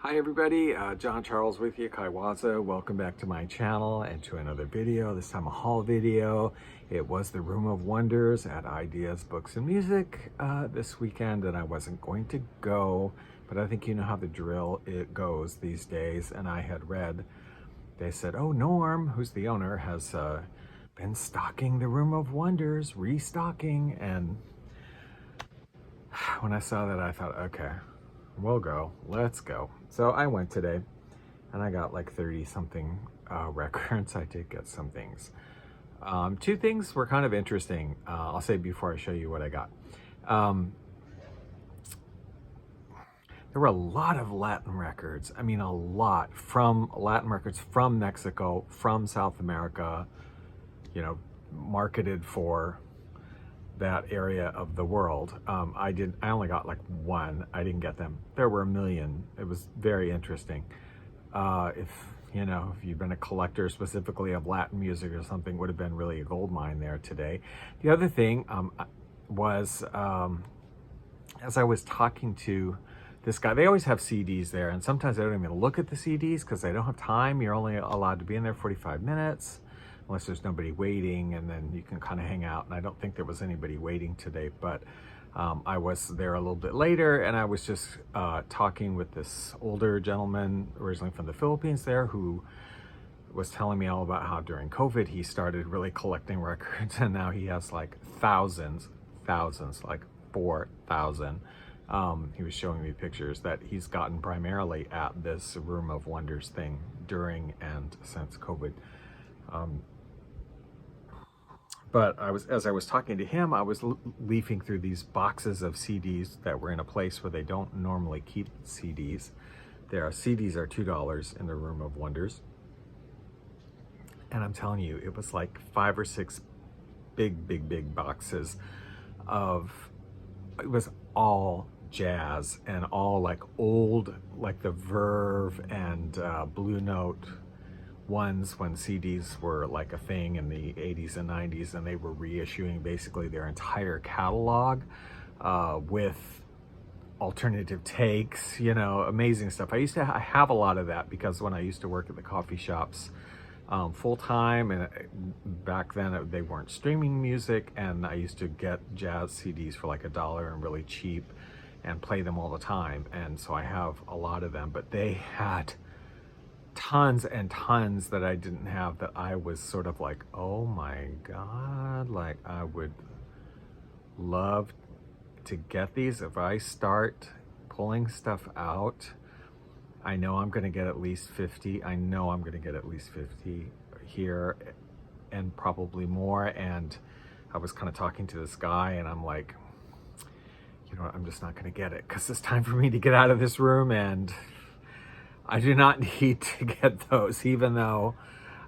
Hi everybody, John Charles with you, Kaiwaza. Welcome back to my channel and to another video, this time a haul video. It was the Room of Wonders at Ideas Books and Music this weekend, and I wasn't going to go, but I think you know how the drill it goes these days. And I had read, they said, oh, Norm, who's the owner, has been stocking the Room of Wonders, restocking. And when I saw that, I thought, okay, we'll go, let's go. So I went today and I got like 30 something records. I did get some things. Two things were kind of interesting. I'll say before I show you what I got. There were a lot of Latin records. I mean, a lot from Latin records from Mexico, from South America, you know, marketed for that area of the world. I only got like one. I didn't get them. There were a million. It was very interesting. If you've been a collector specifically of Latin music or something, would have been really a gold mine there today. The other thing was, as I was talking to this guy, they always have CDs there, and sometimes I don't even look at the CDs because I don't have time. You're only allowed to be in there 45 minutes. Unless there's nobody waiting, and then you can kind of hang out. And I don't think there was anybody waiting today, but I was there a little bit later, and I was just talking with this older gentleman originally from the Philippines there, who was telling me all about how during COVID he started really collecting records, and now he has like thousands, like 4,000. He was showing me pictures that he's gotten primarily at this Room of Wonders thing during and since COVID. But as I was talking to him, I was leafing through these boxes of CDs that were in a place where they don't normally keep CDs. CDs are $2 in the Room of Wonders. And I'm telling you, it was like 5 or 6 big boxes it was all jazz and all like old, like the Verve and Blue Note ones when CDs were like a thing in the 80s and 90s, and they were reissuing basically their entire catalog with alternative takes, amazing stuff. I have a lot of that because when I used to work at the coffee shops full-time, and back then they weren't streaming music, and I used to get jazz CDs for like $1 and really cheap and play them all the time. And so I have a lot of them, but they had tons and tons that I didn't have, that I was sort of like, oh my God, like I would love to get these. If I start pulling stuff out, I know I'm going to get at least 50. I know I'm going to get at least 50 here and probably more. And I was kind of talking to this guy, and I'm like, you know what, I'm just not going to get it because it's time for me to get out of this room, and I do not need to get those, even though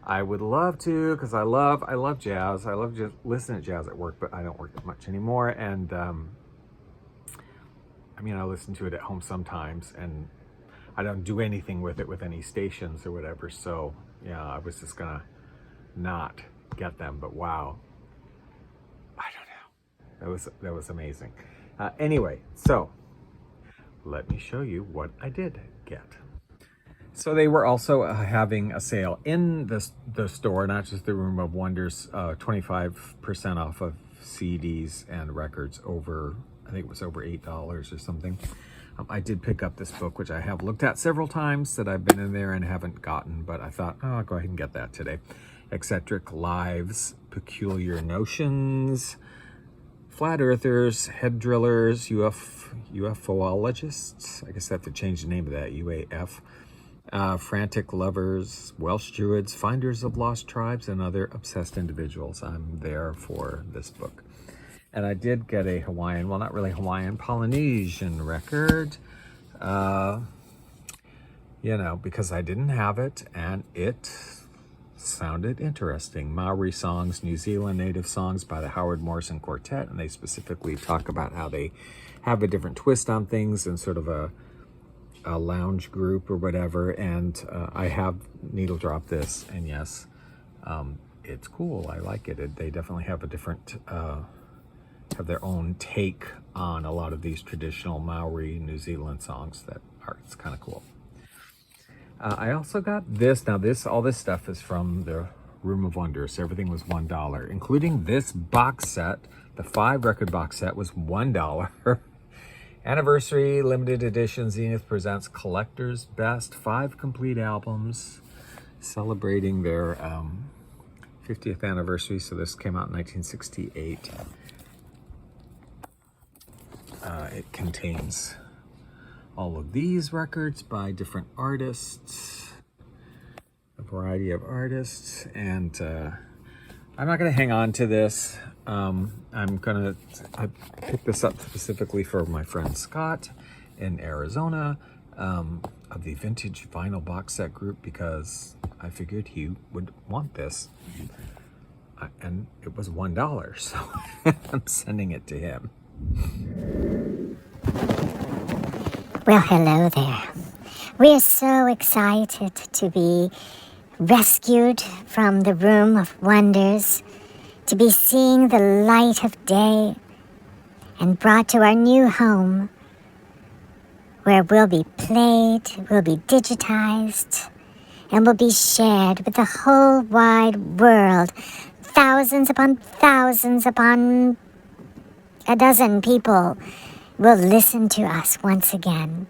I would love to, because I love jazz. I love just listening to jazz at work, but I don't work that much anymore. And I mean, I listen to it at home sometimes, and I don't do anything with it with any stations or whatever. So yeah, I was just gonna not get them, but wow, I don't know. That was amazing. Anyway, so let me show you what I did get. So they were also having a sale in the store, not just the Room of Wonders, 25% off of CDs and records over, I think it was over $8 or something. I did pick up this book, which I have looked at several times, that I've been in there and haven't gotten, but I thought, oh, I'll go ahead and get that today. Eccentric Lives, Peculiar Notions, Flat Earthers, Head Drillers, UFOologists, I guess I have to change the name of that, UAF. Frantic Lovers, Welsh Druids, Finders of Lost Tribes, and Other Obsessed Individuals. I'm there for this book. And I did get a Hawaiian, well, not really Hawaiian, Polynesian record, because I didn't have it, and it sounded interesting. Maori songs, New Zealand native songs by the Howard Morrison Quartet, and they specifically talk about how they have a different twist on things and sort of a lounge group or whatever. And I have needle drop this, and yes, it's cool. I like it. They definitely have a different have their own take on a lot of these traditional Maori New Zealand songs that are, it's kind of cool. I also got this. Now all this stuff is from the Room of Wonders. Everything was $1, including this box set. The 5-record box set was $1. Anniversary limited edition Zenith presents Collector's Best 5 complete albums celebrating their 50th anniversary. So this came out in 1968. It contains all of these records by different artists, a variety of artists, and I'm not going to hang on to this. I picked this up specifically for my friend Scott in Arizona of the Vintage Vinyl Box Set group because I figured he would want this. And it was $1, so I'm sending it to him. Well, hello there. We are so excited to be rescued from the Room of Wonders, to be seeing the light of day and brought to our new home where we'll be played, we'll be digitized, and will be shared with the whole wide world. Thousands upon a dozen people will listen to us once again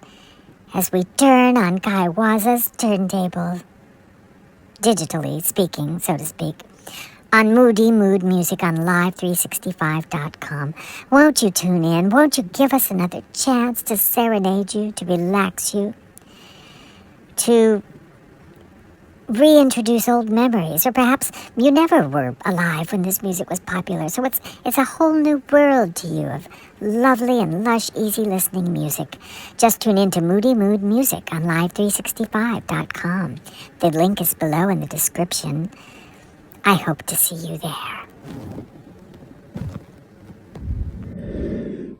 as we turn on Guy Waza's turntable, digitally speaking, so to speak, on Moody Mood Music on Live365.com. Won't you tune in? Won't you give us another chance to serenade you, to relax you, to reintroduce old memories, or perhaps you never were alive when this music was popular, so it's a whole new world to you of lovely and lush, easy listening music. Just tune in to Moody Mood Music on Live365.com. The link is below in the description. I hope to see you there.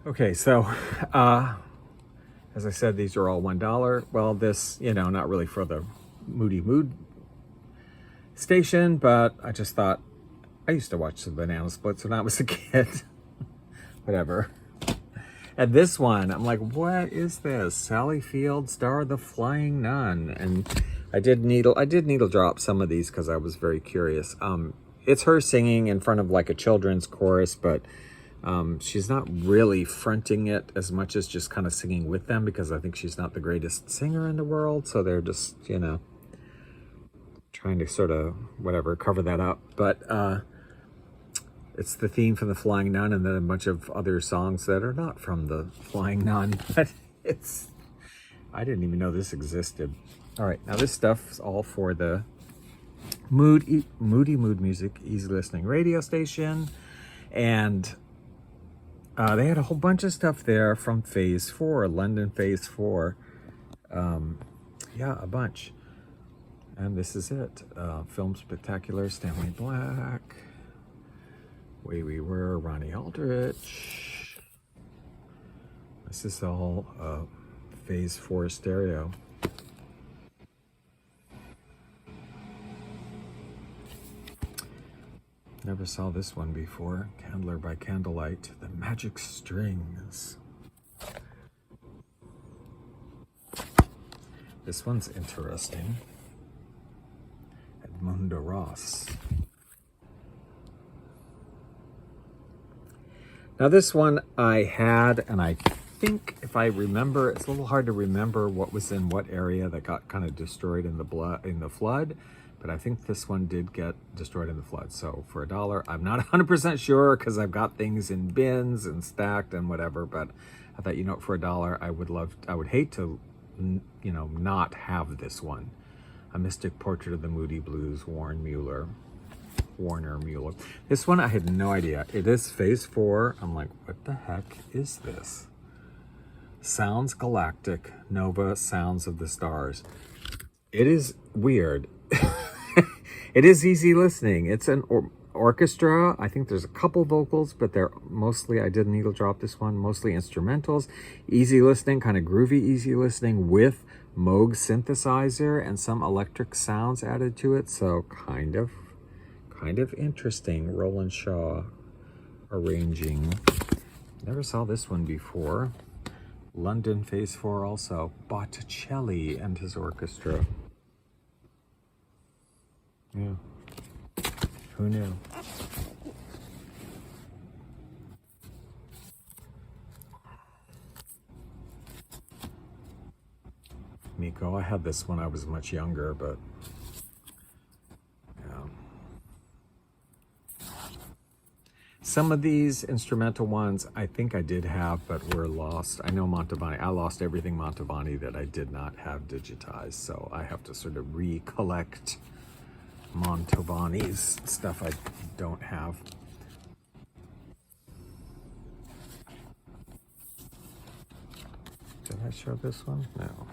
Okay, so as I said, these are all $1. Well, this, not really for the Moody Mood station, but I just thought, I used to watch the Banana Splits when I was a kid. Whatever. And this one, I'm like, what is this? Sally Field, Star of the Flying Nun. And I did needle drop some of these because I was very curious. It's her singing in front of like a children's chorus, but she's not really fronting it as much as just kind of singing with them because I think she's not the greatest singer in the world. So they're just, trying to sort of, cover that up. But it's the theme from the Flying Nun and then a bunch of other songs that are not from the Flying Nun. But I didn't even know this existed. All right, now this stuff's all for the Moody Mood Music Easy Listening radio station. And they had a whole bunch of stuff there from Phase 4, London Phase 4. Yeah, a bunch. And this is it. Film Spectacular, Stanley Black, Way We Were, Ronnie Aldrich. This is all Phase 4 stereo. Never saw this one before. Candler by Candlelight, The Magic Strings. This one's interesting. Edmunda Ross. Now this one I had, and I think if I remember, it's a little hard to remember what was in what area that got kind of destroyed in the flood, but I think this one did get destroyed in the flood. So for $1, I'm not 100% sure because I've got things in bins and stacked and whatever, but I thought, for $1, I would hate to, not have this one. A Mystic Portrait of the Moody Blues, Warner Mueller. This one I had no idea. It is Phase 4. I'm like, what the heck is this? Sounds Galactic, Nova Sounds of the Stars. It is weird. It is easy listening. It's an orchestra. I think there's a couple vocals, but they're mostly, I did needle drop this one, mostly instrumentals. Easy listening, kind of groovy easy listening with Moog synthesizer and some electric sounds added to it. So kind of interesting. Roland Shaw arranging. Never saw this one before. London Phase 4 also. Botticelli and his orchestra. Yeah. Who knew? Miko, I had this when I was much younger, but yeah. Some of these instrumental ones I think I did have, but were lost. I know Mantovani, I lost everything Mantovani that I did not have digitized, so I have to sort of recollect Mantovani's stuff I don't have. Did I show this one? No.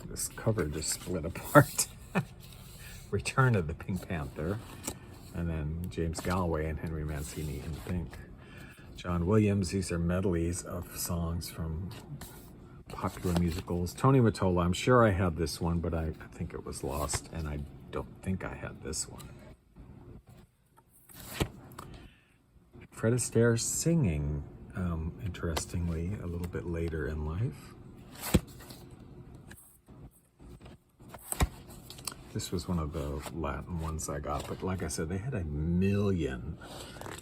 This cover just split apart. Return of the Pink Panther. And then James Galway and Henry Mancini in pink. John Williams, these are medleys of songs from popular musicals. Tony Mottola, I'm sure I had this one, but I think it was lost, and I don't think I had this one. Fred Astaire singing, interestingly, a little bit later in life. This was one of the Latin ones I got, but like I said, they had a million,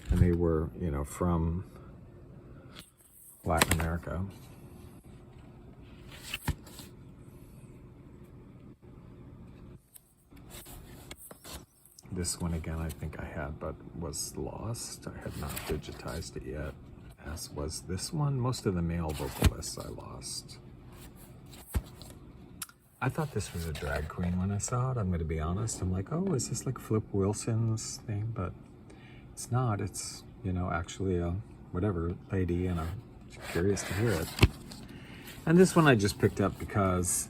and they were, you know, from Latin America. This one again, I think I had, but was lost. I had not digitized it yet, as was this one. Most of the male vocalists I lost. I thought this was a drag queen when I saw it. I'm going to be honest. I'm like, oh, is this like Flip Wilson's thing? But it's not. It's, you know, actually a whatever lady, and I'm curious to hear it. And this one I just picked up because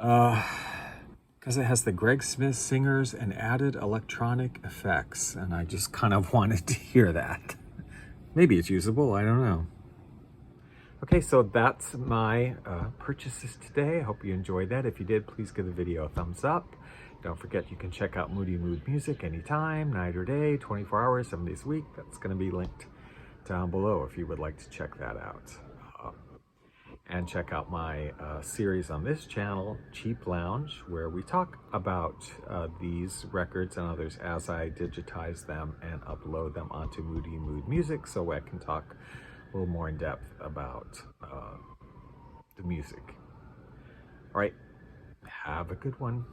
it has the Greg Smith singers and added electronic effects, and I just kind of wanted to hear that. Maybe it's usable. I don't know. Okay, so that's my purchases today. I hope you enjoyed that. If you did, please give the video a thumbs up. Don't forget you can check out Moody Mood Music anytime, night or day, 24 hours, 7 days a week. That's going to be linked down below if you would like to check that out. And check out my series on this channel, Cheap Lounge, where we talk about these records and others as I digitize them and upload them onto Moody Mood Music, so I can talk a little more in depth about the music. All right, have a good one.